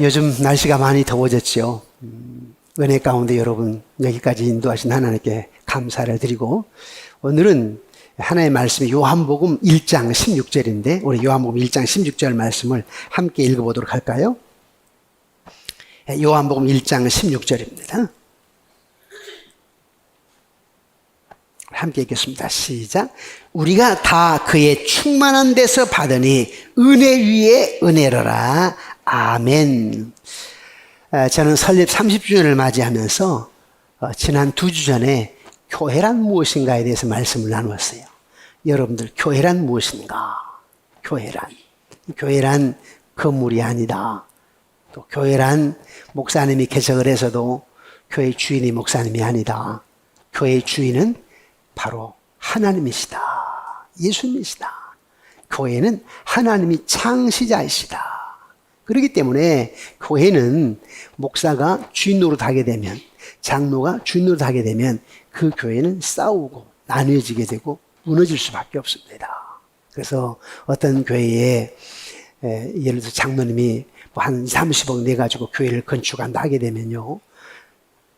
요즘 날씨가 많이 더워졌죠. 은혜 가운데 여러분 여기까지 인도하신 하나님께 감사를 드리고, 오늘은 하나님의 말씀이 요한복음 1장 16절인데 우리 요한복음 1장 16절 말씀을 함께 읽어보도록 할까요? 요한복음 1장 16절입니다. 함께 읽겠습니다. 시작. 우리가 다 그의 충만한 데서 받으니 은혜 위에 은혜로라. 아멘. 저는 설립 30주년을 맞이하면서 지난 2주 전에 교회란 무엇인가에 대해서 말씀을 나누었어요. 여러분들, 교회란 무엇인가? 교회란 건물이 아니다. 또 교회란 목사님이 개척을 해서도 교회 주인이 목사님이 아니다. 교회의 주인은 바로 하나님이시다. 예수님이시다. 교회는 하나님이 창시자이시다. 그렇기 때문에 교회는 목사가 주인 노릇하게 되면, 장로가 주인 노릇하게 되면 그 교회는 싸우고 나뉘어지게 되고 무너질 수밖에 없습니다. 그래서 어떤 교회에 예를 들어 장로님이 한 30억 내가지고 교회를 건축한다 하게 되면요,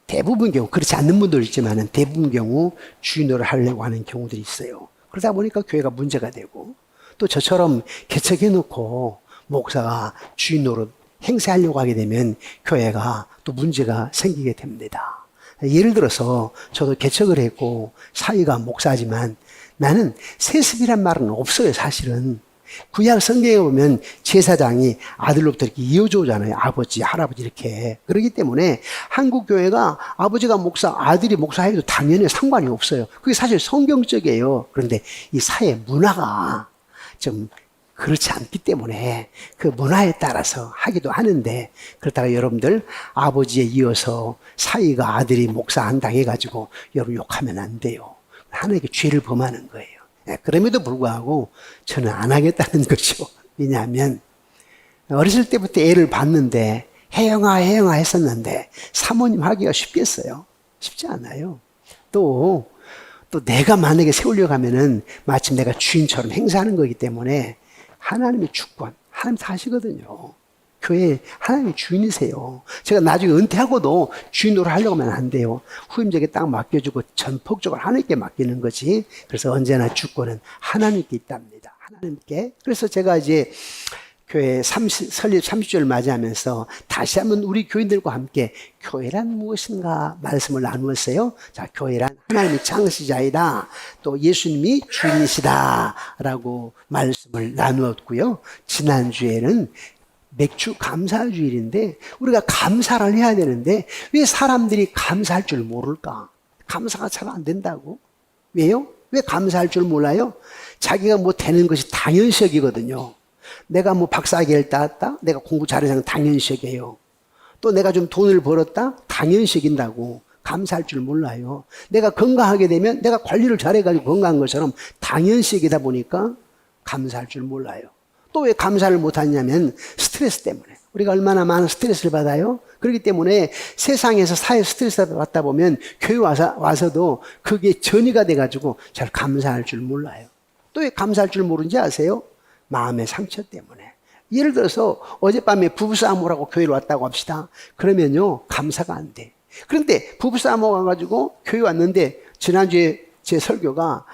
대부분 경우, 그렇지 않는 분도 있지만 대부분 경우 주인으로 하려고 하는 경우들이 있어요. 그러다 보니까 교회가 문제가 되고, 또 저처럼 개척해놓고 목사가 주인으로 행세하려고 하게 되면 교회가 또 문제가 생기게 됩니다. 예를 들어서 저도 개척을 했고 사위가 목사지만 나는 세습이란 말은 없어요. 사실은 구약 성경에 보면 제사장이 아들로부터 이렇게 이어져 오잖아요. 아버지, 할아버지 이렇게. 그렇기 때문에 한국 교회가 아버지가 목사, 아들이 목사해도 당연히 상관이 없어요. 그게 사실 성경적이에요. 그런데 이 사회 문화가 좀 그렇지 않기 때문에 그 문화에 따라서 하기도 하는데, 그렇다가 여러분들 아버지에 이어서 사위가 아들이 목사 한다 해가지고 여러분 욕하면 안 돼요. 하나님께 죄를 범하는 거예요. 그럼에도 불구하고 저는 안 하겠다는 거죠. 왜냐하면 어렸을 때부터 애를 봤는데 혜영아 했었는데 사모님 하기가 쉽겠어요? 쉽지 않아요. 또 내가 만약에 세우려고 하면은 마침 내가 주인처럼 행사하는 거기 때문에 하나님의 주권, 하나님 다 하시거든요. 교회 하나님의 주인이세요. 제가 나중에 은퇴하고도 주인으로 하려고 하면 안 돼요. 후임자에게 딱 맡겨주고 전폭적으로 하나님께 맡기는 거지. 그래서 언제나 주권은 하나님께 있답니다. 하나님께. 그래서 제가 이제 교회 설립 30주를 맞이하면서 다시 한번 우리 교인들과 함께 교회란 무엇인가 말씀을 나누었어요. 자, 교회란 하나님이 창시자이다, 또 예수님이 주인이시다 라고 말씀을 나누었고요. 지난주에는 맥주 감사주일인데 우리가 감사를 해야 되는데 왜 사람들이 감사할 줄 모를까? 감사가 잘 안 된다고? 왜요? 왜 감사할 줄 몰라요? 자기가 뭐 되는 것이 당연시이거든요. 내가 뭐 박사학위를 따왔다? 내가 공부 잘해서 당연시이에요. 또 내가 좀 돈을 벌었다? 당연시인다고. 감사할 줄 몰라요. 내가 건강하게 되면 내가 관리를 잘해가지고 건강한 것처럼 당연시이다 보니까 감사할 줄 몰라요. 또 왜 감사를 못하냐면 스트레스 때문에. 우리가 얼마나 많은 스트레스를 받아요? 그렇기 때문에 세상에서 사회 스트레스를 받다 보면 교회 와서도 그게 전이가 돼가지고 잘 감사할 줄 몰라요. 또 왜 감사할 줄 모르는지 아세요? 마음의 상처 때문에. 예를 들어서 어젯밤에 부부싸움을 하고 교회를 왔다고 합시다. 그러면요, 감사가 안 돼. 그런데 부부싸움을 와가지고 교회 왔는데, 지난주에 제 설교가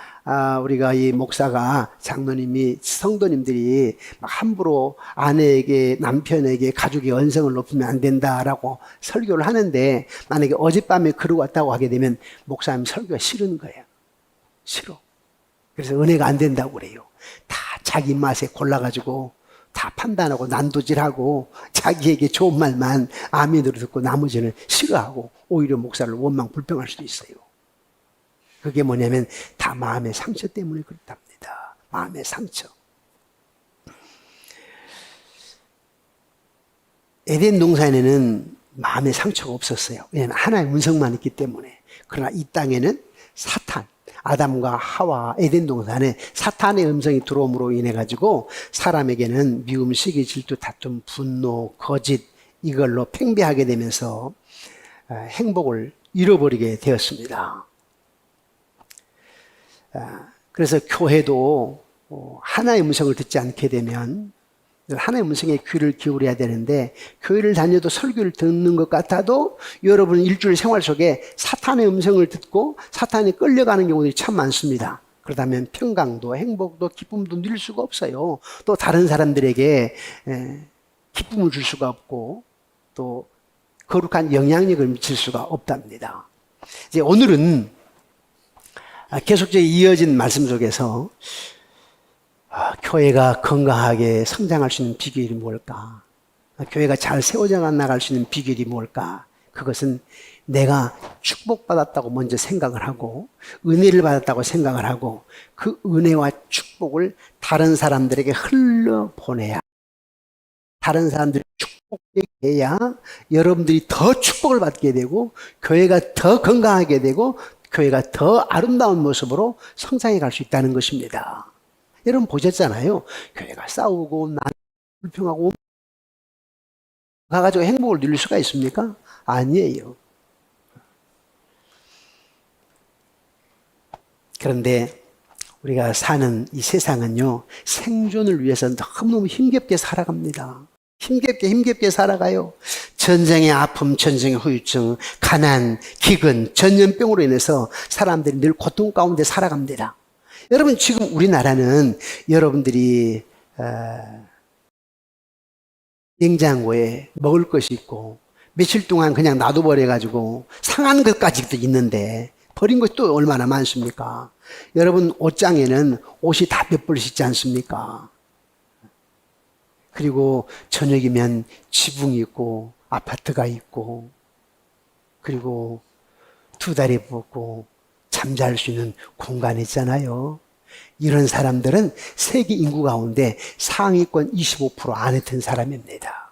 우리가 이 목사가, 장로님이, 성도님들이 막 함부로 아내에게, 남편에게, 가족의 언성을 높이면 안 된다라고 설교를 하는데, 만약에 어젯밤에 그러고 왔다고 하게 되면 목사님 설교가 싫은 거예요. 싫어. 그래서 은혜가 안 된다고 그래요. 다 자기 입맛에 골라가지고 다 판단하고 난도질하고 자기에게 좋은 말만 아멘으로 듣고 나머지는 싫어하고 오히려 목사를 원망 불평할 수도 있어요. 그게 뭐냐면 다 마음의 상처 때문에 그렇답니다. 마음의 상처. 에덴 동산에는 마음의 상처가 없었어요. 왜냐하면 하나의 음성만 있기 때문에. 그러나 이 땅에는 사탄, 아담과 하와, 에덴 동산에 사탄의 음성이 들어옴으로 인해 가지고 사람에게는 미움, 시기, 질투, 다툼, 분노, 거짓, 이걸로 팽배하게 되면서 행복을 잃어버리게 되었습니다. 그래서 교회도 하나의 음성을 듣지 않게 되면 하나님의 음성에 귀를 기울여야 되는데 교회를 다녀도 설교를 듣는 것 같아도 여러분 일주일 생활 속에 사탄의 음성을 듣고 사탄에 끌려가는 경우들이 참 많습니다. 그러다면 평강도 행복도 기쁨도 누릴 수가 없어요. 또 다른 사람들에게 기쁨을 줄 수가 없고 또 거룩한 영향력을 미칠 수가 없답니다. 이제 오늘은 계속적으로 이어진 말씀 속에서 교회가 건강하게 성장할 수 있는 비결이 뭘까? 교회가 잘 세워져 나갈 수 있는 비결이 뭘까? 그것은 내가 축복받았다고 먼저 생각을 하고 은혜를 받았다고 생각을 하고 그 은혜와 축복을 다른 사람들에게 흘려보내야 다른 사람들이 축복되게 해야 여러분들이 더 축복을 받게 되고 교회가 더 건강하게 되고 교회가 더 아름다운 모습으로 성장해 갈 수 있다는 것입니다. 여러분 보셨잖아요. 교회가 싸우고 불평하고 가가지고 행복을 누릴 수가 있습니까? 아니에요. 그런데 우리가 사는 이 세상은요, 생존을 위해서 너무너무 힘겹게 살아갑니다. 힘겹게 살아가요. 전쟁의 아픔, 전쟁의 후유증, 가난, 기근, 전염병으로 인해서 사람들이 늘 고통 가운데 살아갑니다. 여러분 지금 우리나라는 여러분들이 냉장고에 먹을 것이 있고 며칠 동안 그냥 놔둬버려가지고 상한 것까지도 있는데 버린 것이 또 얼마나 많습니까? 여러분 옷장에는 옷이 다 몇 벌씩 있지 않습니까? 그리고 저녁이면 지붕이 있고 아파트가 있고 그리고 두 다리 뻗고 잠잘 수 있는 공간이 있잖아요. 이런 사람들은 세계 인구 가운데 상위권 25% 안에 든 사람입니다.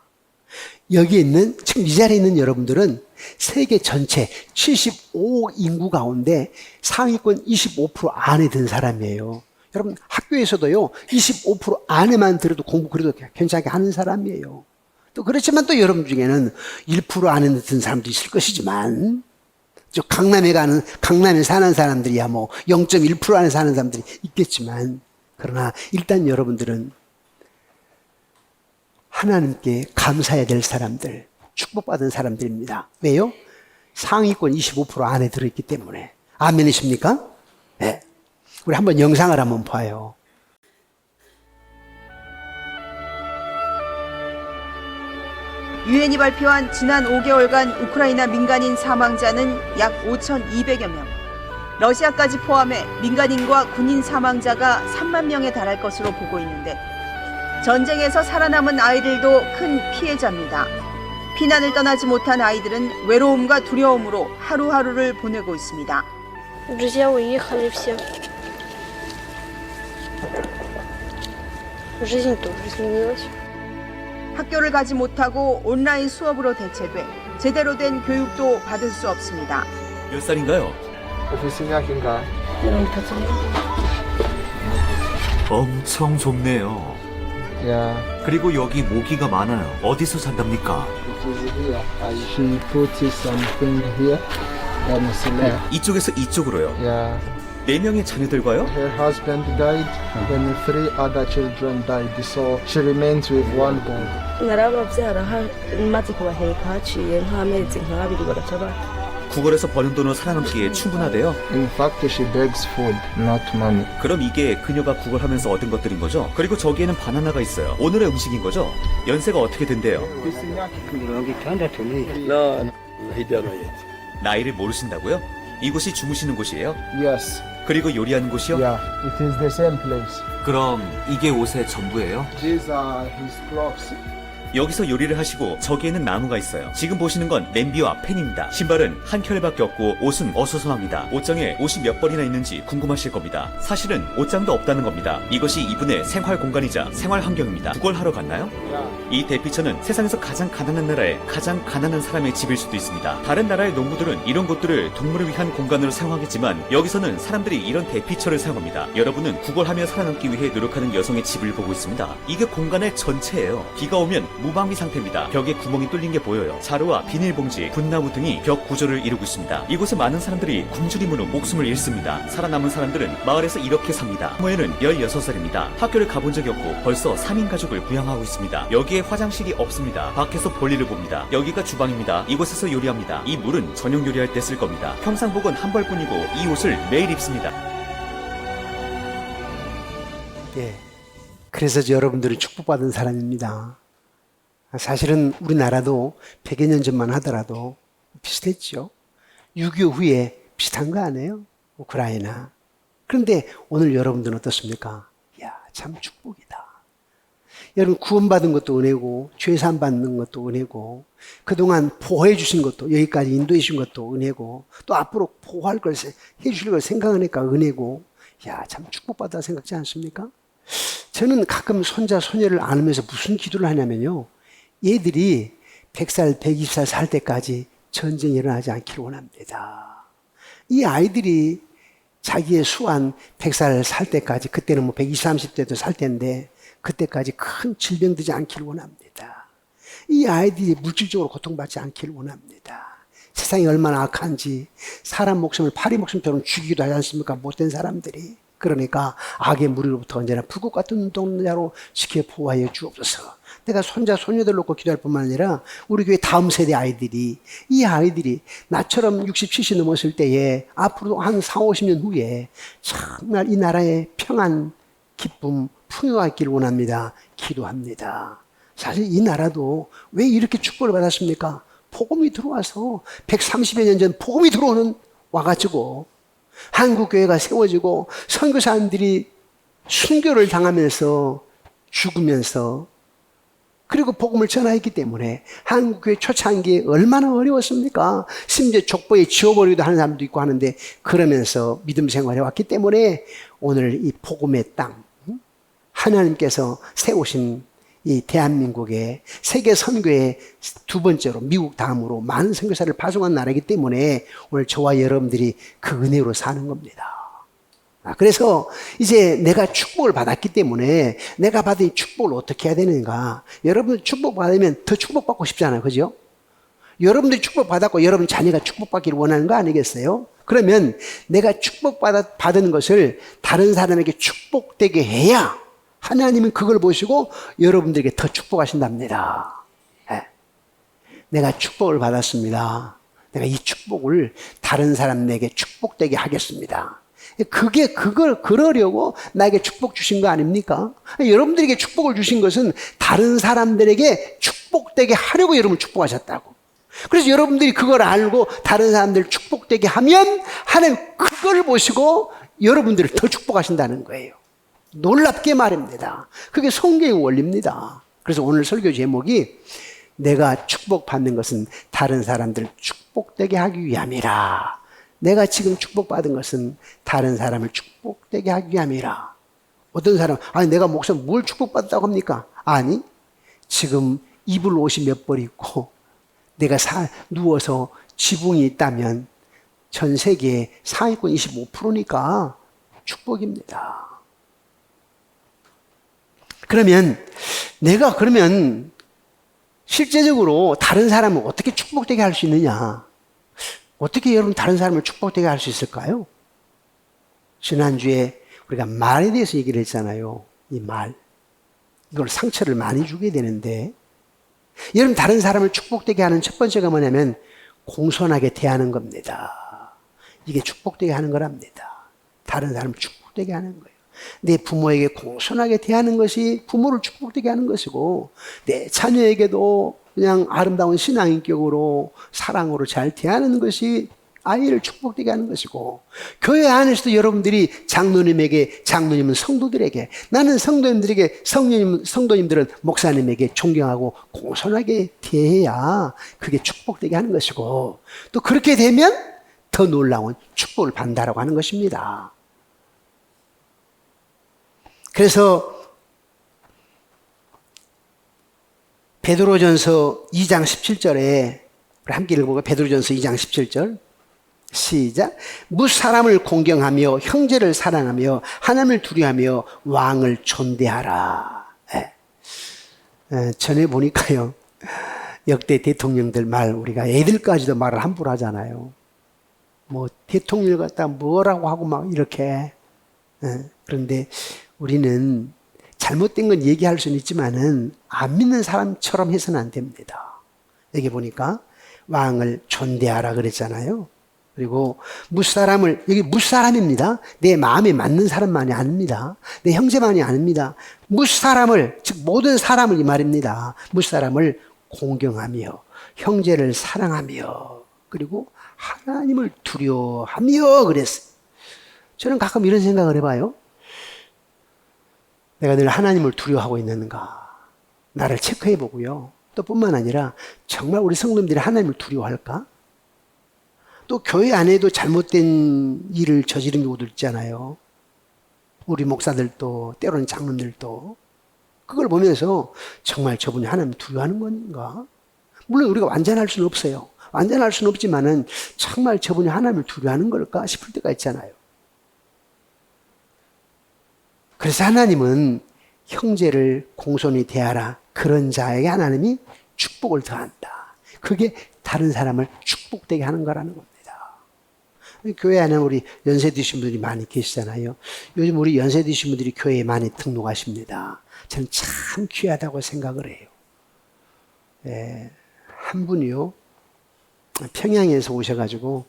여기 있는, 지금 이 자리에 있는 여러분들은 세계 전체 75억 인구 가운데 상위권 25% 안에 든 사람이에요. 여러분 학교에서도요 25% 안에만 들어도 공부 그래도 괜찮게 하는 사람이에요. 또 그렇지만 또 여러분 중에는 1% 안에 든 사람도 있을 것이지만 저 강남에 사는 사람들이야 뭐 0.1% 안에 사는 사람들이 있겠지만 그러나 일단 여러분들은 하나님께 감사해야 될 사람들, 축복받은 사람들입니다. 왜요? 상위권 25% 안에 들어있기 때문에. 아멘이십니까? 네. 우리 한번 영상을 한번 봐요. 유엔이 발표한 지난 5개월간 우크라이나 민간인 사망자는 약 5,200여 명. 러시아까지 포함해 민간인과 군인 사망자가 3만 명에 달할 것으로 보고 있는데 전쟁에서 살아남은 아이들도 큰 피해자입니다. 피난을 떠나지 못한 아이들은 외로움과 두려움으로 하루하루를 보내고 있습니다. Друзья уехали все. Жизнь тоже изменилась. 학교를 가지 못하고 온라인 수업으로 대체돼 제대로 된 교육도 받을 수 없습니다. 몇 살인가요? 엄청 좁네요. 그리고 여기 모기가 많아요. 어디서 산답니까? 이쪽에서 이쪽으로요. 4명의 자녀들과요? Her husband died and 3 other children died, so she remains with one boy. narababyara maze kubaheka haciye nk'amezi nk'abiri bagaca 구걸에서 버는 돈으로 살아남기에 충분하대요. In fact, she begs food, not money. 그럼 이게 그녀가 구걸하면서 얻은 것들인 거죠? 그리고 저기에는 바나나가 있어요. 오늘의 음식인 거죠? 연세가 어떻게 된대요? 나이를 모르신다고요? 이곳이 주무시는 곳이에요? Yes, 그리고 요리하는 곳이요? yeah, it is the same place. 그럼 이게 옷의 전부예요? These are his clothes. 여기서 요리를 하시고 저기에는 나무가 있어요. 지금 보시는 건 냄비와 팬입니다. 신발은 한 켤레밖에 없고 옷은 어수선합니다. 옷장에 옷이 몇 벌이나 있는지 궁금하실 겁니다. 사실은 옷장도 없다는 겁니다. 이것이 이분의 생활 공간이자 생활 환경입니다. 구걸하러 갔나요? 이 대피처는 세상에서 가장 가난한 나라의 가장 가난한 사람의 집일 수도 있습니다. 다른 나라의 농부들은 이런 곳들을 동물을 위한 공간으로 사용하겠지만 여기서는 사람들이 이런 대피처를 사용합니다. 여러분은 구걸하며 살아남기 위해 노력하는 여성의 집을 보고 있습니다. 이게 공간의 전체예요. 비가 오면 무방비 상태입니다. 벽에 구멍이 뚫린 게 보여요. 자루와 비닐봉지, 붓나무 등이 벽 구조를 이루고 있습니다. 이곳에 많은 사람들이 굶주림으로 목숨을 잃습니다. 살아남은 사람들은 마을에서 이렇게 삽니다. 모에는 16살입니다. 학교를 가본 적이 없고 벌써 3인 가족을 부양하고 있습니다. 여기에 화장실이 없습니다. 밖에서 볼일을 봅니다. 여기가 주방입니다. 이곳에서 요리합니다. 이 물은 저녁 요리할 때 쓸 겁니다. 평상복은 한 벌뿐이고 이 옷을 매일 입습니다. 예. 그래서 여러분들은 축복받은 사람입니다. 사실은 우리나라도 100여 년 전만 하더라도 비슷했죠. 6.25 후에 비슷한 거 아니에요? 우크라이나. 그런데 오늘 여러분들은 어떻습니까? 이야, 참 축복이다. 여러분 구원받은 것도 은혜고 죄산 받는 것도 은혜고 그동안 보호해 주신 것도 여기까지 인도해 주신 것도 은혜고 또 앞으로 보호할 걸 해주실 걸 생각하니까 은혜고 야, 참 축복받아 생각지 않습니까? 저는 가끔 손자 손녀를 안으면서 무슨 기도를 하냐면요, 얘들이 100살 120살 살 때까지 전쟁이 일어나지 않기를 원합니다. 이 아이들이 자기의 수완 100살 살 때까지, 그때는 뭐 120, 30대도 살 텐데 그때까지 큰 질병 되지 않기를 원합니다. 이 아이들이 물질적으로 고통받지 않기를 원합니다. 세상이 얼마나 악한지 사람 목숨을 파리 목숨처럼 죽이기도 하지 않습니까? 못된 사람들이. 그러니까 악의 무리로부터 언제나 불꽃 같은 눈동자로 지켜 보호하여 주옵소서. 내가 손자 손녀들 놓고 기도할 뿐만 아니라 우리 교회 다음 세대 아이들이, 이 아이들이 나처럼 60, 70 넘었을 때에 앞으로 한 4, 50년 후에 정말 이 나라의 평안, 기쁨, 풍요하기를 원합니다. 기도합니다. 사실 이 나라도 왜 이렇게 축복을 받았습니까? 복음이 들어와서 130여 년 전 복음이 들어오는 와가지고 한국교회가 세워지고 선교사님들이 순교를 당하면서 죽으면서 그리고 복음을 전하였기 때문에 한국교회 초창기에 얼마나 어려웠습니까? 심지어 족보에 지워버리기도 하는 사람도 있고 하는데 그러면서 믿음 생활해 왔기 때문에 오늘 이 복음의 땅, 하나님께서 세우신 이 대한민국의 세계 선교의 두 번째로 미국 다음으로 많은 선교사를 파송한 나라이기 때문에 오늘 저와 여러분들이 그 은혜로 사는 겁니다. 그래서 이제 내가 축복을 받았기 때문에 내가 받은 이 축복을 어떻게 해야 되는가? 여러분 축복 받으면 더 축복받고 싶잖아요. 그죠? 여러분들이 축복받았고 여러분 자녀가 축복받기를 원하는 거 아니겠어요? 그러면 내가 축복받은 것을 다른 사람에게 축복되게 해야 하나님은 그걸 보시고 여러분들에게 더 축복하신답니다. 네. 내가 축복을 받았습니다. 내가 이 축복을 다른 사람에게 축복되게 하겠습니다. 그러려고 나에게 축복 주신 거 아닙니까? 여러분들에게 축복을 주신 것은 다른 사람들에게 축복되게 하려고 여러분을 축복하셨다고. 그래서 여러분들이 그걸 알고 다른 사람들 축복되게 하면 하나님 그걸 보시고 여러분들을 더 축복하신다는 거예요. 놀랍게 말입니다. 그게 성경의 원리입니다. 그래서 오늘 설교 제목이 내가 축복받는 것은 다른 사람들 축복되게 하기 위함이라. 내가 지금 축복받은 것은 다른 사람을 축복되게 하기 위함이라. 어떤 사람, 아니 내가 목사님 뭘 축복받았다고 합니까? 아니, 지금 이불 옷이 몇 벌 있고 내가 누워서 지붕이 있다면 전 세계의 상위권 25%니까 축복입니다. 그러면 내가 그러면 실제적으로 다른 사람을 어떻게 축복되게 할 수 있느냐? 어떻게 여러분 다른 사람을 축복되게 할 수 있을까요? 지난주에 우리가 말에 대해서 얘기를 했잖아요. 이 말. 이걸 상처를 많이 주게 되는데 여러분 다른 사람을 축복되게 하는 첫 번째가 뭐냐면 공손하게 대하는 겁니다. 이게 축복되게 하는 거랍니다. 다른 사람을 축복되게 하는 거예요. 내 부모에게 공손하게 대하는 것이 부모를 축복되게 하는 것이고 내 자녀에게도 그냥 아름다운 신앙인격으로 사랑으로 잘 대하는 것이 아이를 축복되게 하는 것이고 교회 안에서도 여러분들이 장로님에게, 장로님은 성도들에게, 나는 성도님들에게, 성도님들은 목사님에게 존경하고 공손하게 대해야 그게 축복되게 하는 것이고 또 그렇게 되면 더 놀라운 축복을 받는다라고 하는 것입니다. 그래서 베드로전서 2장 17절에 우리 함께 읽어볼까요? 베드로전서 2장 17절 시작. 무사람을 공경하며 형제를 사랑하며 하나님을 두려워하며 왕을 존대하라. 전에 보니까요, 역대 대통령들 말, 우리가 애들까지도 말을 함부로 하잖아요. 뭐, 대통령 갖다 뭐라고 하고 막 이렇게. 그런데 우리는 잘못된 건 얘기할 수는 있지만은 안 믿는 사람처럼 해서는 안 됩니다. 여기 보니까 왕을 존대하라 그랬잖아요. 그리고 무사람을, 여기 무사람입니다. 내 마음에 맞는 사람만이 아닙니다. 내 형제만이 아닙니다. 무사람을, 즉 모든 사람을 이 말입니다. 무사람을 공경하며 형제를 사랑하며 그리고 하나님을 두려워하며 그랬어요. 저는 가끔 이런 생각을 해봐요. 내가 늘 하나님을 두려워하고 있는가? 나를 체크해 보고요. 또 뿐만 아니라 정말 우리 성도님들이 하나님을 두려워할까? 또 교회 안에도 잘못된 일을 저지른 경우도 있잖아요. 우리 목사들도 때로는 장로들도 그걸 보면서 정말 저분이 하나님을 두려워하는 건가? 물론 우리가 완전할 수는 없어요. 완전할 수는 없지만은 정말 저분이 하나님을 두려워하는 걸까 싶을 때가 있잖아요. 그래서 하나님은 형제를 공손히 대하라. 그런 자에게 하나님이 축복을 더한다. 그게 다른 사람을 축복되게 하는 거라는 겁니다. 교회 안에 우리 연세 드신 분들이 많이 계시잖아요. 요즘 우리 연세 드신 분들이 교회에 많이 등록하십니다. 저는 참 귀하다고 생각을 해요. 한 분이요, 평양에서 오셔가지고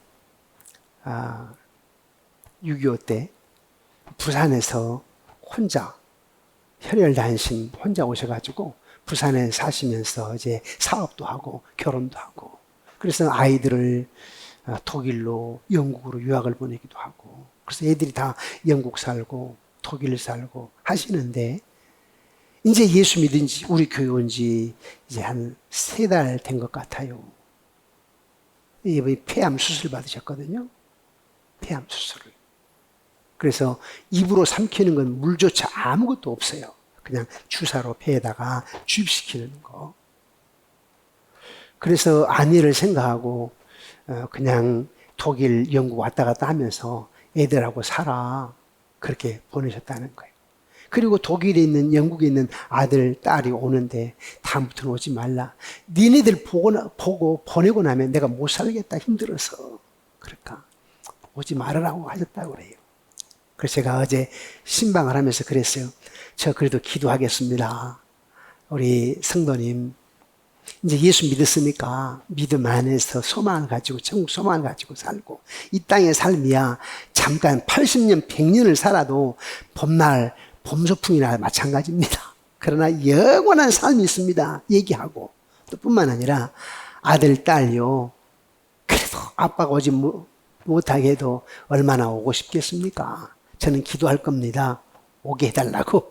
6.25 때 부산에서 혼자 혈혈단신 혼자 오셔가지고 부산에 사시면서 이제 사업도 하고 결혼도 하고 그래서 아이들을 독일로 영국으로 유학을 보내기도 하고 그래서 애들이 다 영국 살고 독일 살고 하시는데 이제 예수 믿은 지 우리 교회 온 지 이제 한 3달 된 것 같아요. 이번에 폐암 수술 받으셨거든요. 폐암 수술을. 그래서 입으로 삼키는 건 물조차 아무것도 없어요. 그냥 주사로 폐에다가 주입시키는 거. 그래서 안위를 생각하고 그냥 독일, 영국 왔다 갔다 하면서 애들하고 살아. 그렇게 보내셨다는 거예요. 그리고 독일에 있는, 영국에 있는 아들, 딸이 오는데 다음부터는 오지 말라. 니네들 보고 보내고 나면 내가 못 살겠다 힘들어서. 그러니까 오지 말으라고 하셨다고 그래요. 그래서 제가 어제 신방을 하면서 그랬어요. 저 그래도 기도하겠습니다. 우리 성도님 이제 예수 믿었으니까 믿음 안에서 소망을 가지고 천국 소망을 가지고 살고 이 땅의 삶이야 잠깐 80년 100년을 살아도 봄날 봄소풍이나 마찬가지입니다. 그러나 영원한 삶이 있습니다. 얘기하고 또 뿐만 아니라 아들 딸요 그래도 아빠가 오지 못하게 해도 얼마나 오고 싶겠습니까? 저는 기도할 겁니다. 오게 해달라고.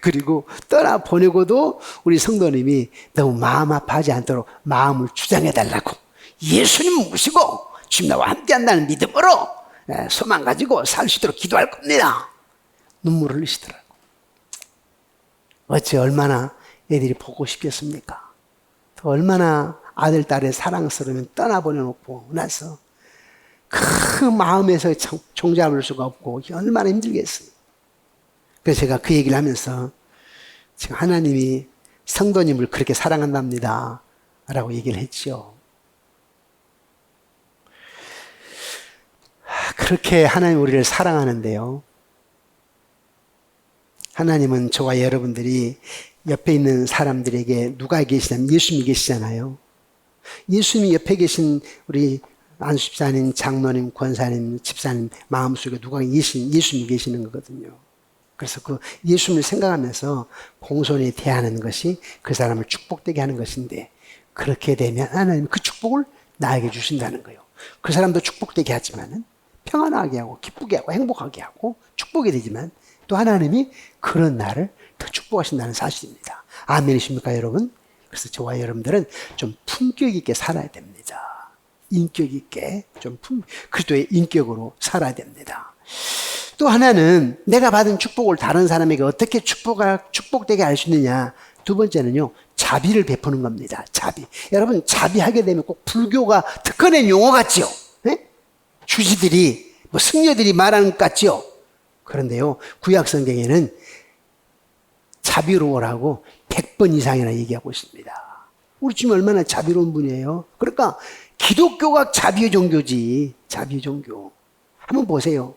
그리고 떠나보내고도 우리 성도님이 너무 마음 아파하지 않도록 마음을 주장해달라고. 예수님 모시고 주님 나와 함께 한다는 믿음으로 소망 가지고 살 수 있도록 기도할 겁니다. 눈물을 흘리시더라고. 어찌 얼마나 애들이 보고 싶겠습니까? 또 얼마나 아들, 딸의 사랑스러우면 떠나보내놓고 나서 그 마음에서 종잡을 수가 없고 얼마나 힘들겠어요. 그래서 제가 그 얘기를 하면서 지금 하나님이 성도님을 그렇게 사랑한답니다 라고 얘기를 했죠. 그렇게 하나님 우리를 사랑하는데요. 하나님은 저와 여러분들이 옆에 있는 사람들에게 누가 계시냐면 예수님이 계시잖아요. 예수님이 옆에 계신 우리 안수집사님, 장로님, 권사님, 집사님 마음속에 누가 예수님이 계시는 거거든요. 그래서 그 예수님을 생각하면서 공손히 대하는 것이 그 사람을 축복되게 하는 것인데 그렇게 되면 하나님 그 축복을 나에게 주신다는 거예요. 그 사람도 축복되게 하지만은 평안하게 하고 기쁘게 하고 행복하게 하고 축복이 되지만 또 하나님이 그런 나를 더 축복하신다는 사실입니다. 아멘이십니까 여러분? 그래서 저와 여러분들은 좀 품격 있게 살아야 됩니다. 인격 있게 좀 그리스도의 인격으로 살아야 됩니다. 또 하나는 내가 받은 축복을 다른 사람에게 어떻게 축복되게 할 수 있느냐. 두 번째는요, 자비를 베푸는 겁니다. 자비. 여러분, 자비하게 되면 꼭 불교가 특허낸 용어 같지요? 네? 주지들이, 승려들이 말하는 것 같지요? 그런데요, 구약 성경에는 자비로우라고 100번 이상이나 얘기하고 있습니다. 우리 주님 얼마나 자비로운 분이에요. 그러니까 기독교가 자비의 종교지. 자비의 종교. 한번 보세요.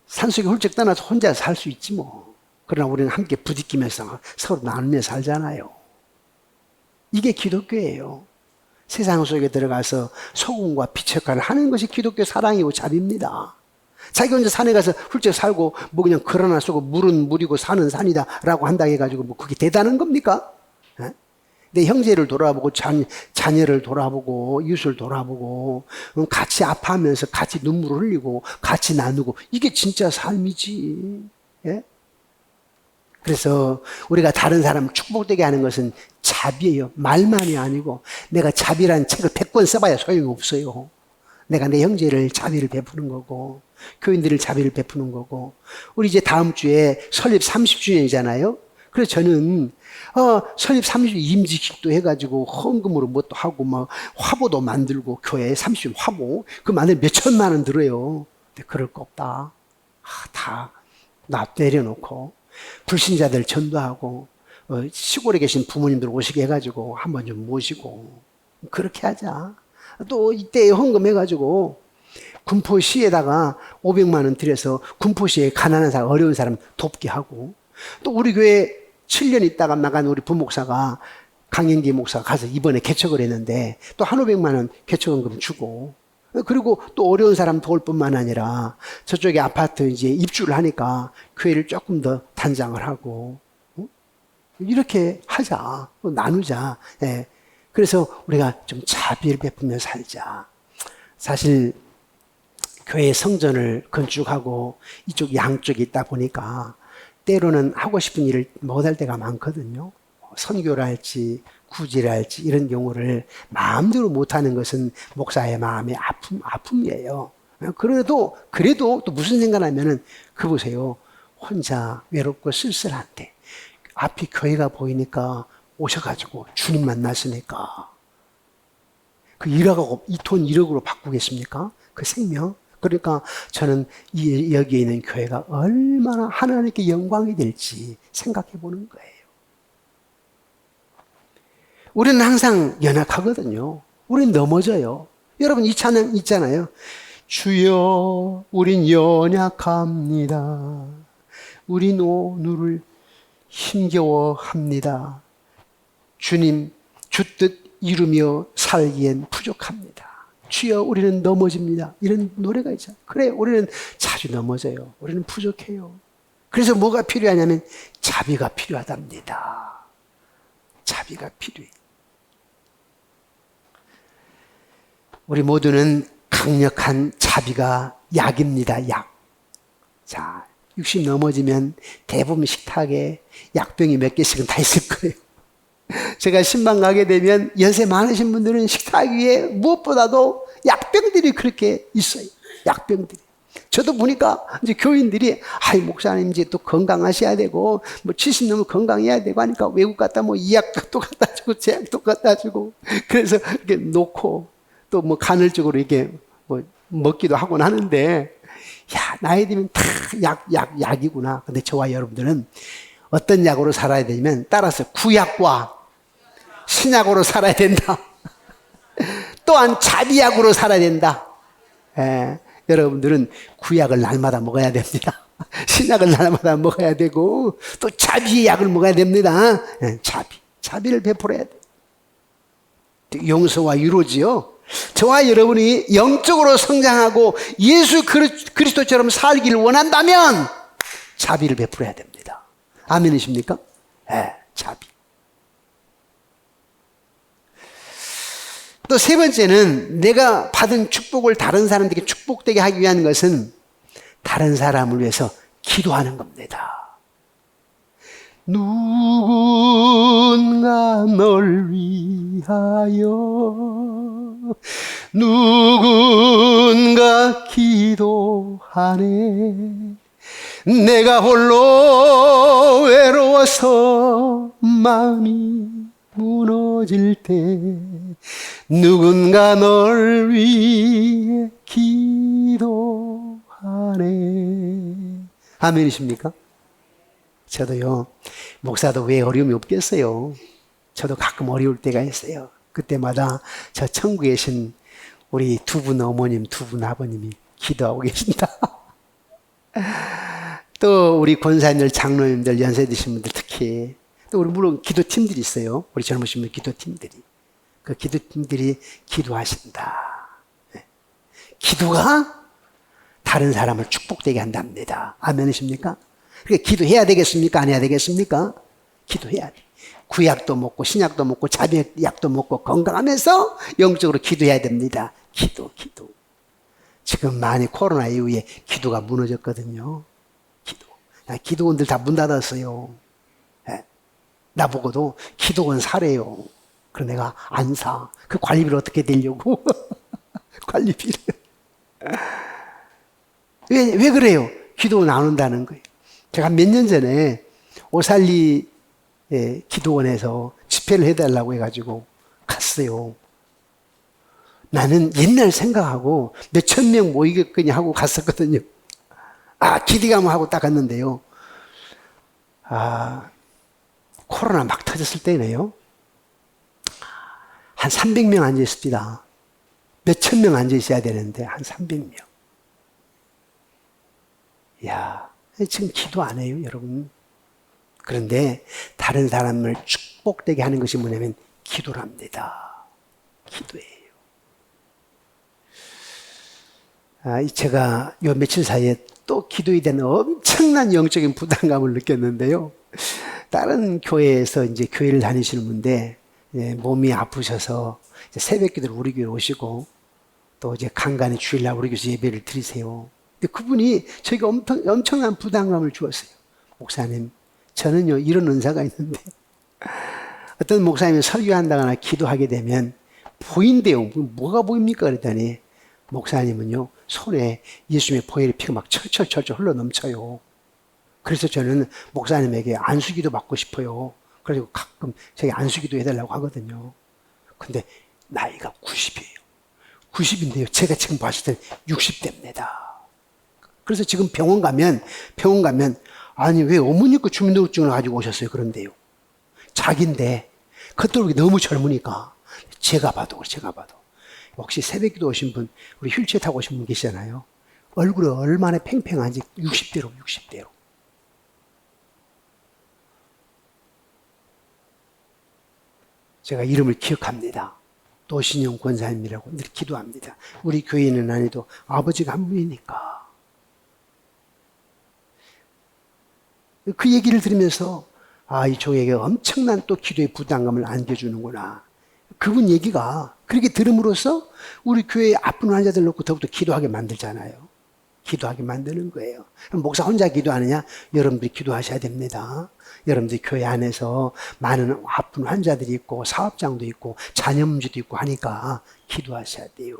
산속에 훌쩍 떠나서 혼자 살 수 있지 뭐. 그러나 우리는 함께 부딪히면서 서로 나누며 살잖아요. 이게 기독교예요. 세상 속에 들어가서 소금과 빛 역할을 하는 것이 기독교 사랑이고 자비입니다. 자기 혼자 산에 가서 훌쩍 살고 뭐 그냥 글 하나 쓰고 물은 물이고 산은 산이다 라고 한다고 해가지고 뭐 그게 대단한 겁니까? 내 형제를 돌아보고 자녀를 돌아보고 이웃을 돌아보고 같이 아파하면서 같이 눈물을 흘리고 같이 나누고 이게 진짜 삶이지. 예? 그래서 우리가 다른 사람을 축복되게 하는 것은 자비예요. 말만이 아니고 내가 자비라는 책을 100권 써봐야 소용이 없어요. 내가 내 형제를 자비를 베푸는 거고 교인들을 자비를 베푸는 거고 우리 이제 다음 주에 설립 30주년이잖아요. 그래서 저는 설립 30주년 임직식도 해가지고 헌금으로 뭣도 하고 막 화보도 만들고 교회 30주년 화보 그 만들 몇 천만 원 들어요. 근데 그럴 거 없다. 다 나 내려놓고 불신자들 전도하고 시골에 계신 부모님들 오시게 해가지고 한번 좀 모시고 그렇게 하자. 또 이때 헌금해가지고 군포시에다가 500만 원 들여서 군포시에 가난한 사람 어려운 사람 돕게 하고 또 우리 교회 7년 있다가 나간 우리 부목사가 강영기 목사가 가서 이번에 개척을 했는데 또 1,500만 원 개척헌금 주고 그리고 또 어려운 사람 도울 뿐만 아니라 저쪽에 아파트 이제 입주를 하니까 교회를 조금 더 단장을 하고 이렇게 하자. 나누자. 예. 그래서 우리가 좀 자비를 베푸며 살자. 사실 교회 성전을 건축하고 이쪽 양쪽에 있다 보니까 때로는 하고 싶은 일을 못할 때가 많거든요. 선교를 할지 구제를 할지 이런 경우를 마음대로 못하는 것은 목사의 마음의 아픔이에요. 그래도 또 무슨 생각하면은 그 보세요. 혼자 외롭고 쓸쓸한데 앞이 교회가 보이니까 오셔가지고 주님 만났으니까 그 1억하고 이 돈 1억으로 바꾸겠습니까? 그 생명. 그러니까 저는 여기에 있는 교회가 얼마나 하나님께 영광이 될지 생각해 보는 거예요. 우리는 항상 연약하거든요. 우리는 넘어져요. 여러분 이 찬양 있잖아요. 주여 우린 연약합니다. 우린 오늘을 힘겨워합니다. 주님 주 뜻 이루며 살기엔 부족합니다. 주여 우리는 넘어집니다. 이런 노래가 있잖아요. 그래 우리는 자주 넘어져요. 우리는 부족해요. 그래서 뭐가 필요하냐면 자비가 필요하답니다. 자비가 필요해. 우리 모두는 강력한 자비가 약입니다. 약. 자, 60 넘어지면 대부분 식탁에 약병이 몇 개씩은 다 있을 거예요. 제가 신방 가게 되면 연세 많으신 분들은 식탁 위에 무엇보다도 약병들이 그렇게 있어요. 약병들이. 저도 보니까 이제 교인들이 목사님 이제 또 건강하셔야 되고 뭐 70 넘으면 건강해야 되고 하니까 외국 갔다 뭐 이 약도 갖다 주고 제 약도 갖다 주고 그래서 이렇게 놓고 또 뭐 간헐적으로 이렇게 뭐 먹기도 하곤 하는데 야 나이 들면 다 약이구나. 근데 저와 여러분들은 어떤 약으로 살아야 되냐면 따라서 구약과 신약으로 살아야 된다. 또한 자비약으로 살아야 된다. 여러분들은 구약을 날마다 먹어야 됩니다. 신약을 날마다 먹어야 되고 또 자비의 약을 먹어야 됩니다. 자비를 베풀어야 돼. 용서와 위로지요. 저와 여러분이 영적으로 성장하고 예수 그리스도처럼 살기를 원한다면 자비를 베풀어야 됩니다. 아멘이십니까? 자비. 또 세 번째는 내가 받은 축복을 다른 사람들에게 축복되게 하기 위한 것은 다른 사람을 위해서 기도하는 겁니다. 누군가 널 위하여 누군가 기도하네. 내가 홀로 외로워서 마음이 무너질 때 누군가 널 위해 기도하네. 아멘이십니까? 저도요, 목사도 왜 어려움이 없겠어요. 저도 가끔 어려울 때가 있어요. 그때마다 저 천국에 계신 우리 두 분 어머님, 두 분 아버님이 기도하고 계신다. 또 우리 권사님들, 장로님들, 연세 드신 분들 특히 또 우리 물론 기도팀들이 있어요. 우리 젊으신 분 기도팀들이. 그 기도팀들이 기도하신다. 네. 기도가 다른 사람을 축복되게 한답니다. 아멘이십니까? 그러니까 기도해야 되겠습니까? 안 해야 되겠습니까? 기도해야 돼. 구약도 먹고 신약도 먹고 자비약도 먹고 건강하면서 영적으로 기도해야 됩니다. 기도. 지금 많이 코로나 이후에 기도가 무너졌거든요. 기도원들 다 문 닫았어요. 네. 나보고도 기도원 사래요. 그럼 내가 안 사. 그 관리비를 어떻게 내려고? 관리비를. 왜 그래요? 기도원 안 온다는 거예요. 제가 몇 년 전에 오살리 기도원에서 집회를 해달라고 해가지고 갔어요. 나는 옛날 생각하고 몇천 명 모이겠거니 하고 갔었거든요. 기대감을 하고 딱 갔는데요. 코로나 막 터졌을 때네요. 한 300명 앉아 있습니다. 몇천 명 앉아 있어야 되는데 한 300명. 이야, 지금 기도 안 해요, 여러분. 그런데 다른 사람을 축복되게 하는 것이 뭐냐면 기도랍니다. 기도예요. 제가 요 며칠 사이에 또 기도에 대한 엄청난 영적인 부담감을 느꼈는데요. 다른 교회에서 이제 교회를 다니시는 분인데 몸이 아프셔서 새벽 기도를 우리 교회로 오시고 또 이제 간간히 주일날 우리 교회에서 예배를 드리세요. 근데 그분이 저에게 엄청난 부담감을 주었어요. 목사님, 저는요 이런 은사가 있는데 어떤 목사님이 설교한다거나 기도하게 되면 보인대요. 뭐가 보입니까? 그랬더니 목사님은요 손에 예수님의 보혈의 피가 막 철철 흘러 넘쳐요. 그래서 저는 목사님에게 안수기도 받고 싶어요. 그래서 가끔 저기 안수기도 해달라고 하거든요. 근데 나이가 90이에요. 90인데요. 제가 지금 봤을 때 60대입니다. 그래서 지금 병원 가면 아니 왜 어머니께 주민등록증을 가지고 오셨어요? 그런데요. 자기인데 그것도 너무 젊으니까 제가 봐도 혹시 새벽기도 오신 분, 우리 휠체어 타고 오신 분 계시잖아요. 얼굴이 얼마나 팽팽한지 60대로. 제가 이름을 기억합니다. 노신영 권사님이라고 늘 기도합니다. 우리 교회는 아니도 아버지가 한 분이니까. 그 얘기를 들으면서 이 종에게 엄청난 또 기도의 부담감을 안겨주는구나. 그분 얘기가 그렇게 들음으로써 우리 교회에 아픈 환자들 놓고 더욱더 기도하게 만들잖아요. 기도하게 만드는 거예요. 그럼 목사 혼자 기도하느냐? 여러분들이 기도하셔야 됩니다. 여러분들이 교회 안에서 많은 아픈 환자들이 있고 사업장도 있고 자녀 문제도 있고 하니까 기도하셔야 돼요.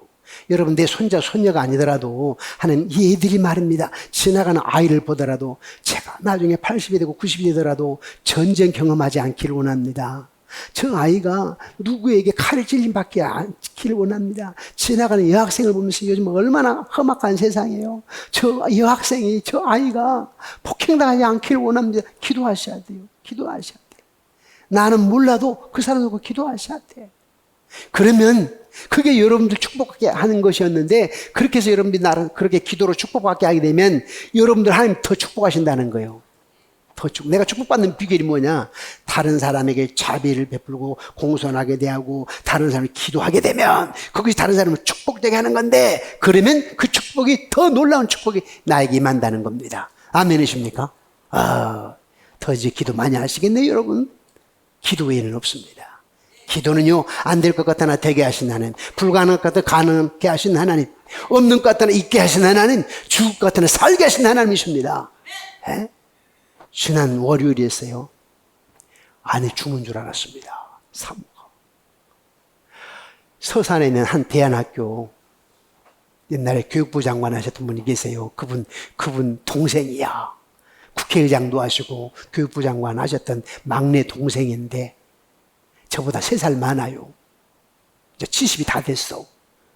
여러분 내 손자 손녀가 아니더라도 하는 이 애들이 말입니다. 지나가는 아이를 보더라도 제가 나중에 80이 되고 90이 되더라도 전쟁 경험하지 않기를 원합니다. 저 아이가 누구에게 칼을 찔림받지 않기를 원합니다. 지나가는 여학생을 보면서 요즘 얼마나 험악한 세상이에요. 저 여학생이, 저 아이가 폭행당하지 않기를 원합니다. 기도하셔야 돼요. 나는 몰라도 그 사람 놓고 기도하셔야 돼. 그러면 그게 여러분들 축복하게 하는 것이었는데 그렇게 해서 여러분들이 나를 그렇게 기도로 축복받게 하게 되면 여러분들 하나님 더 축복하신다는 거예요. 내가 축복받는 비결이 뭐냐? 다른 사람에게 자비를 베풀고 공손하게 대하고 다른 사람을 기도하게 되면 그것이 다른 사람을 축복되게 하는 건데 그러면 그 축복이 더 놀라운 축복이 나에게 임한다는 겁니다. 아멘이십니까? 더 이제 기도 많이 하시겠네요, 여러분. 기도 외에는 없습니다. 기도는요, 안 될 것 같으나 되게 하신 하나님, 불가능할 것 같아 가능하게 하신 하나님, 없는 것 같으나 있게 하신 하나님, 죽을 것 같으나 살게 하신 하나님이십니다. 에? 지난 월요일이었어요. 아내 죽은 줄 알았습니다. 사모가. 서산에 있는 한 대안학교 옛날에 교육부 장관 하셨던 분이 계세요. 그분 동생이야. 국회의장도 하시고 교육부 장관 하셨던 막내 동생인데 저보다 3살 많아요. 이제 70이 다 됐어.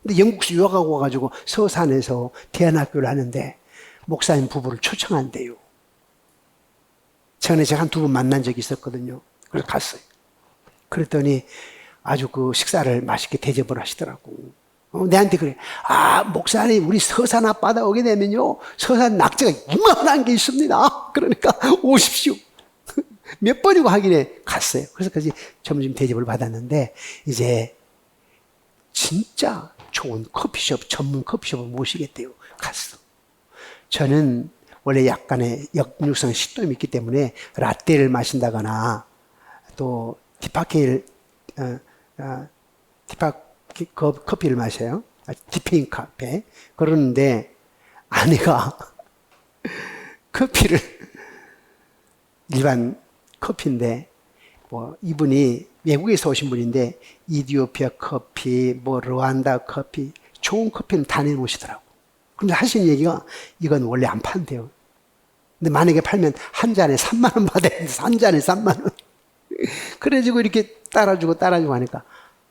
근데 영국에서 유학하고 와가지고 서산에서 대안학교를 하는데 목사님 부부를 초청한대요. 전에 제가 한 2번 만난 적이 있었거든요. 그래서 갔어요. 그랬더니 아주 그 식사를 맛있게 대접을 하시더라고. 내한테 그래. 목사님, 우리 서산 앞바다 오게 되면요, 서산 낙지가 이만한 게 있습니다. 그러니까 오십시오. 몇 번이고 하길래 갔어요. 그래서 점심 대접을 받았는데, 이제 진짜 좋은 커피숍, 전문 커피숍을 모시겠대요. 갔어. 저는 원래 약간의 역류성 식도염이 있기 때문에 라떼를 마신다거나 또 커피를 마셔요. 디페인 카페. 그러는데 아내가 커피를 일반 커피인데 이분이 외국에서 오신 분인데 이디오피아 커피, 르완다 커피, 좋은 커피는 다 내놓으시더라고. 근데 하시는 얘기가 이건 원래 안 판대요. 근데 만약에 팔면 한 잔에 3만 원 받아야 돼. 한 잔에 3만 원. 그래가지고 이렇게 따라주고 하니까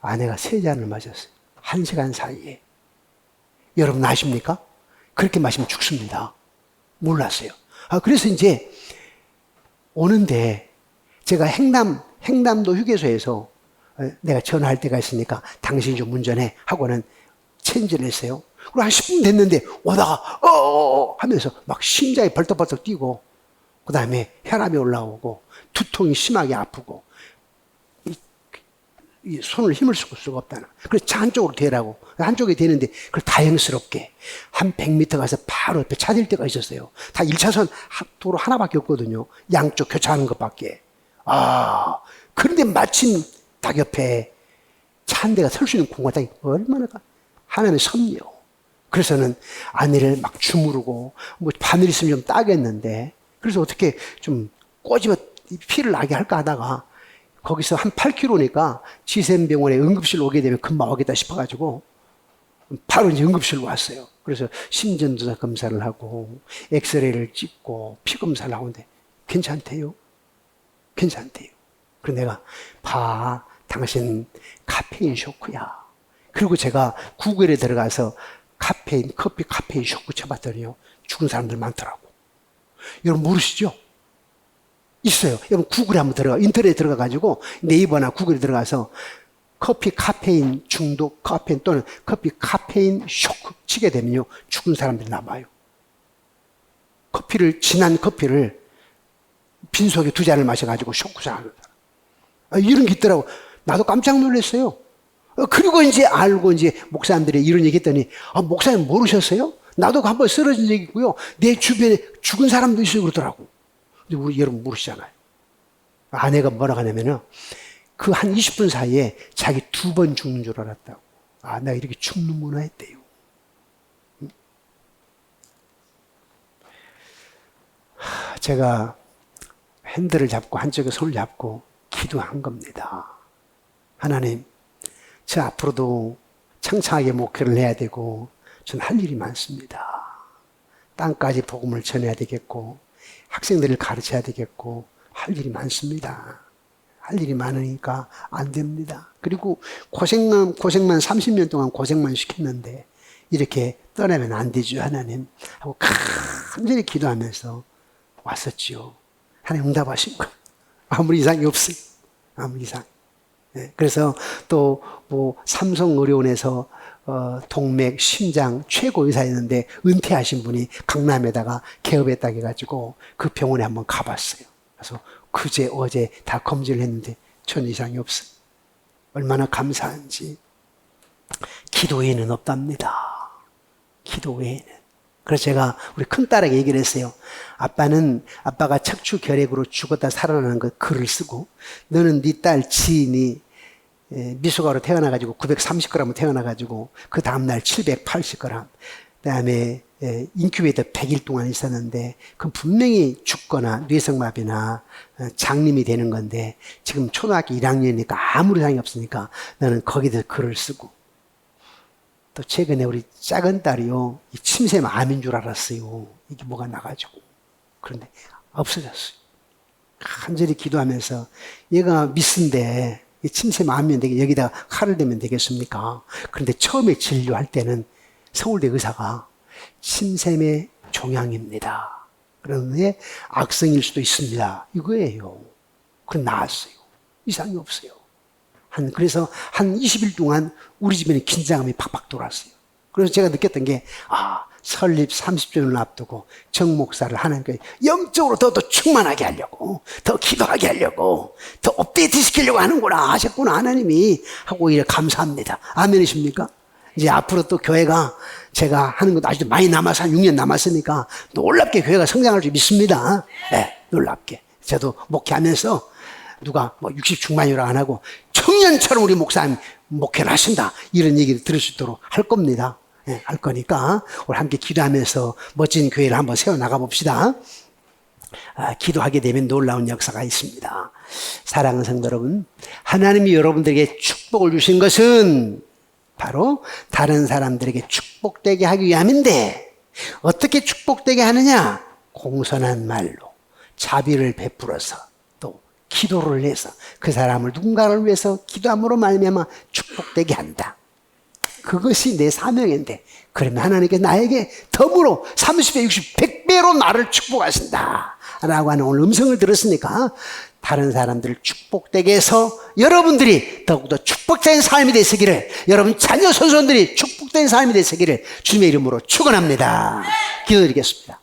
아내가 3잔을 마셨어요. 1시간 사이에. 여러분 아십니까? 그렇게 마시면 죽습니다. 몰랐어요. 그래서 이제 오는데 제가 행남도 휴게소에서 내가 전화할 때가 있으니까 당신이 좀 운전해 하고는 체인지를 했어요. 그리고 한 10분 됐는데 오다가 하면서 막 심장이 벌떡벌떡 뛰고 그 다음에 혈압이 올라오고 두통이 심하게 아프고 이 손을 힘을 쓸 수가 없다는. 그래서 차 한쪽으로 대라고. 한쪽에 대는데 그걸 다행스럽게 한 100m 가서 바로 옆에 차댈 데가 있었어요. 다 1차선 도로 하나밖에 없거든요. 양쪽 교차하는 것밖에. 그런데 마침 딱 옆에 차 한 대가 설 수 있는 공간이 얼마나 하나는 섭요. 그래서는 아내를 막 주무르고 바늘 있으면 좀 따겠는데 그래서 어떻게 좀 꼬집어 피를 나게 할까 하다가 거기서 한 8km니까 지샘병원에 응급실로 오게 되면 금방 오겠다 싶어가지고 바로 이제 응급실로 왔어요. 그래서 심전도사 검사를 하고 엑스레이를 찍고 피 검사를 하는데 괜찮대요. 괜찮대요. 그래서 내가 당신 카페인 쇼크야. 그리고 제가 구글에 들어가서 커피 카페인 쇼크 쳐봤더니요. 죽은 사람들 많더라고. 여러분 모르시죠? 있어요. 여러분 구글에 한번 인터넷에 들어가가지고 네이버나 구글에 들어가서 커피 카페인 중독 카페인 또는 커피 카페인 쇼크 치게 되면요. 죽은 사람들이 나와요. 진한 커피를 빈속에 2잔을 마셔가지고 쇼크를 하는 사람. 이런 게 있더라고. 나도 깜짝 놀랐어요. 그리고 이제 알고 목사님들이 이런 얘기 했더니 목사님 모르셨어요? 나도 한번 쓰러진 적이 있고요. 내 주변에 죽은 사람도 있어요. 그러더라고. 근데 우리 여러분 모르시잖아요. 아내가 뭐라고 하냐면은 그 한 20분 사이에 자기 2번 죽는 줄 알았다고. 내가 이렇게 죽는구나 했대요. 제가 핸들을 잡고 한쪽에 손을 잡고 기도한 겁니다. 하나님, 저 앞으로도 창창하게 목회를 해야 되고 전 할 일이 많습니다. 땅까지 복음을 전해야 되겠고 학생들을 가르쳐야 되겠고 할 일이 많습니다. 할 일이 많으니까 안 됩니다. 그리고 고생만 30년 동안 고생만 시켰는데 이렇게 떠나면 안 되죠, 하나님. 하고 간절히 기도하면서 왔었지요. 하나님 응답하신 거. 아무 이상이 없어요. 아무 이상. 네, 그래서 또 삼성의료원에서 동맥, 심장 최고 의사였는데 은퇴하신 분이 강남에다가 개업했다고 해가지고 그 병원에 한번 가봤어요. 그래서 그제 어제 다 검진을 했는데 전 이상이 없어요. 얼마나 감사한지. 기도 외에는 없답니다. 기도 외에는. 그래서 제가 우리 큰딸에게 얘기를 했어요. 아빠가 척추 결핵으로 죽었다 살아나는 그 글을 쓰고 너는 네 딸 지인이 미숙아로 태어나가지고 930g 태어나가지고 그 다음날 780g 그 다음에 인큐베이터 100일 동안 있었는데 그 분명히 죽거나 뇌성마비나 장님이 되는 건데 지금 초등학교 1학년이니까 아무 이상이 없으니까 너는 거기다 글을 쓰고 또 최근에 우리 작은 딸이요 이 침샘암인 줄 알았어요. 이게 뭐가 나가지고 그런데 없어졌어요. 간절히 기도하면서 얘가 미스인데 침샘암이면 여기다 칼을 대면 되겠습니까? 그런데 처음에 진료할 때는 서울대 의사가 침샘의 종양입니다. 그런데 악성일 수도 있습니다. 이거예요. 그건 나았어요. 이상이 없어요. 그래서 한 20일 동안 우리 집에는 긴장감이 팍팍 돌았어요. 그래서 제가 느꼈던 게, 설립 30주년을 앞두고 정 목사를 하나님께 영적으로 더 충만하게 하려고, 더 기도하게 하려고, 더 업데이트 시키려고 하는구나 하셨구나 하나님이 하고 오히려 감사합니다. 아멘이십니까? 이제 앞으로 또 교회가 제가 하는 것도 아직도 많이 남아서 한 6년 남았으니까 놀랍게 교회가 성장할 줄 믿습니다. 네, 놀랍게. 저도 목회하면서 누가 60 중반이라 안 하고 청년처럼 우리 목사님 목회를 하신다 이런 얘기를 들을 수 있도록 할 겁니다. 네, 할 거니까 우리 함께 기도하면서 멋진 교회를 한번 세워나가 봅시다. 기도하게 되면 놀라운 역사가 있습니다. 사랑하는 성도 여러분, 하나님이 여러분들에게 축복을 주신 것은 바로 다른 사람들에게 축복되게 하기 위함인데, 어떻게 축복되게 하느냐? 공손한 말로 자비를 베풀어서 또 기도를 해서 그 사람을 누군가를 위해서 기도함으로 말미암아 축복되게 한다. 그것이 내 사명인데, 그러면 하나님께 나에게 더불어 30배, 60, 100배로 나를 축복하신다 라고 하는 오늘 음성을 들었으니까 다른 사람들을 축복되게 해서 여러분들이 더욱더 축복된 삶이 되시기를, 여러분 자녀 손손들이 축복된 삶이 되시기를 주님의 이름으로 축원합니다. 기도드리겠습니다.